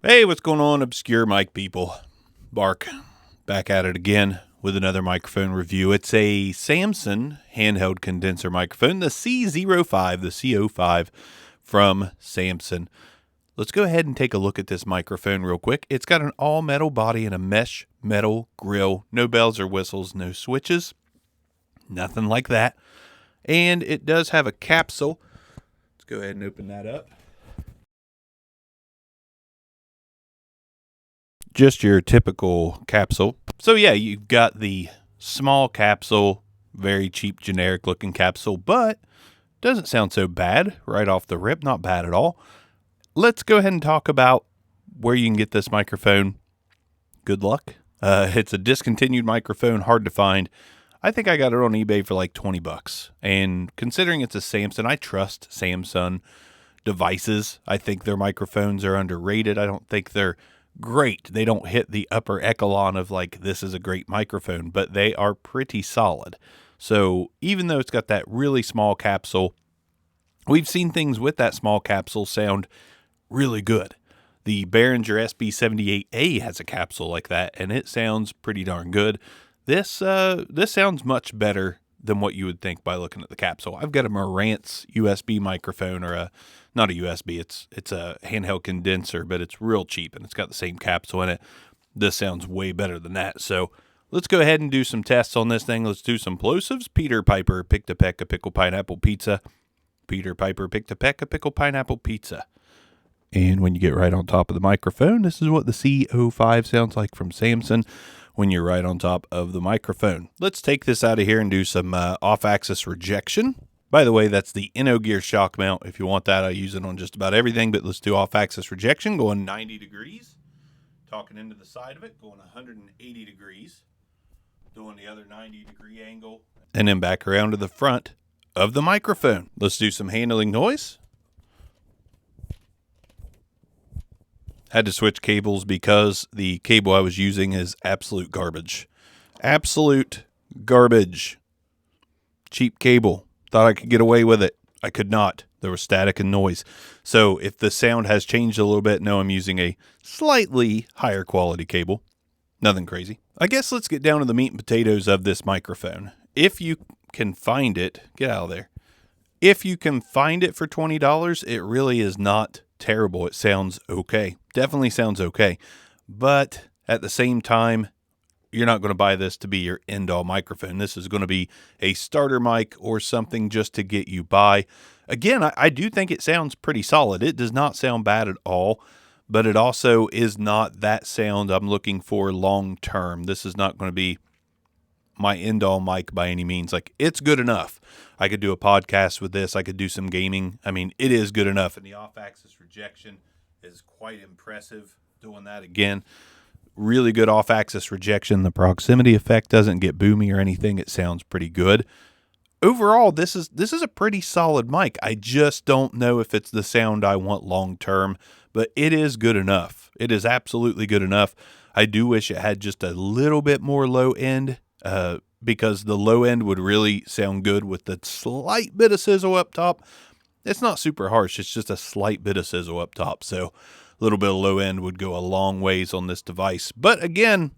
Hey, what's going on, obscure mic people? Bark, back at it again with another microphone review. It's a Samson handheld condenser microphone, the C05, the C05 from Samson. Let's go ahead and take a look at this microphone real quick. It's got an all-metal body and a mesh metal grill. No bells or whistles, no switches, nothing like that. And it does have a capsule. Let's go ahead and open that up. Just your typical capsule. So yeah, you've got the small capsule, very cheap, generic looking capsule, but doesn't sound so bad right off the rip. Not bad at all. Let's go ahead and talk about where you can get this microphone. Good luck. It's a discontinued microphone, hard to find. I think I got it on eBay for like 20 bucks. And considering it's a Samson, I trust Samsung devices. I think their microphones are underrated. I don't think they're great. They don't hit the upper echelon of like, this is a great microphone, but they are pretty solid. So even though it's got that really small capsule, we've seen things with that small capsule sound really good. The Behringer SB78A has a capsule like that, and it sounds pretty darn good. This sounds much better than what you would think by looking at the capsule. I've got a Marantz USB microphone, or not a USB, it's a handheld condenser, but it's real cheap and it's got the same capsule in it. This sounds way better than that. So let's go ahead and do some tests on this thing. Let's do some plosives. Peter Piper picked a peck of pickle pineapple pizza. Peter Piper picked a peck of pickle pineapple pizza. And when you get right on top of the microphone, this is what the C05 sounds like from Samson when you're right on top of the microphone. Let's take this out of here and do some off-axis rejection. By the way, that's the InnoGear shock mount. If you want that, I use it on just about everything, but let's do off-axis rejection, going 90 degrees, talking into the side of it, going 180 degrees, doing the other 90-degree angle, and then back around to the front of the microphone. Let's do some handling noise. Had to switch cables because the cable I was using is absolute garbage. Absolute garbage. Cheap cable. Thought I could get away with it. I could not. There was static and noise. So if the sound has changed a little bit, no, I'm using a slightly higher quality cable. Nothing crazy. I guess let's get down to the meat and potatoes of this microphone. If you can find it, get out of there. If you can find it for $20, it really is not terrible. It sounds okay. Definitely sounds okay. But at the same time, you're not going to buy this to be your end-all microphone. This is going to be a starter mic or something just to get you by. Again, I do think it sounds pretty solid. It does not sound bad at all, but it also is not that sound I'm looking for long-term. This is not going to be my end-all mic by any means. Like, it's good enough. I could do a podcast with this. I could do some gaming. I mean, it is good enough. And the off-axis rejection is quite impressive. Doing that again. Really good off-axis rejection. The proximity effect doesn't get boomy or anything. It sounds pretty good. Overall, this is a pretty solid mic. I just don't know if it's the sound I want long-term, but it is good enough. It is absolutely good enough. I do wish it had just a little bit more low end, because the low end would really sound good with the slight bit of sizzle up top. It's not super harsh. It's just a slight bit of sizzle up top. So a little bit of low end would go a long ways on this device. But again,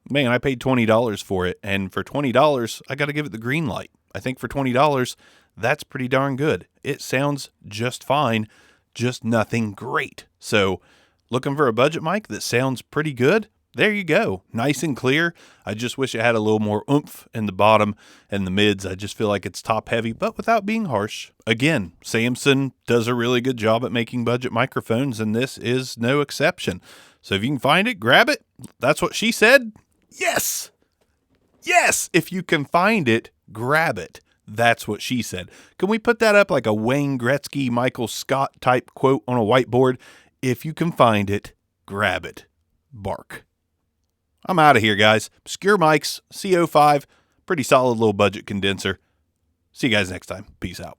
man, I paid $20 for it. And for $20, I got to give it the green light. I think for $20, that's pretty darn good. It sounds just fine, just nothing great. So looking for a budget mic that sounds pretty good? There you go. Nice and clear. I just wish it had a little more oomph in the bottom and the mids. I just feel like it's top heavy, but without being harsh. Again, Samson does a really good job at making budget microphones, and this is no exception. So if you can find it, grab it. That's what she said. Yes. Yes. If you can find it, grab it. That's what she said. Can we put that up like a Wayne Gretzky, Michael Scott type quote on a whiteboard? If you can find it, grab it. Bark. I'm out of here, guys. Obscure mics, C05, pretty solid little budget condenser. See you guys next time. Peace out.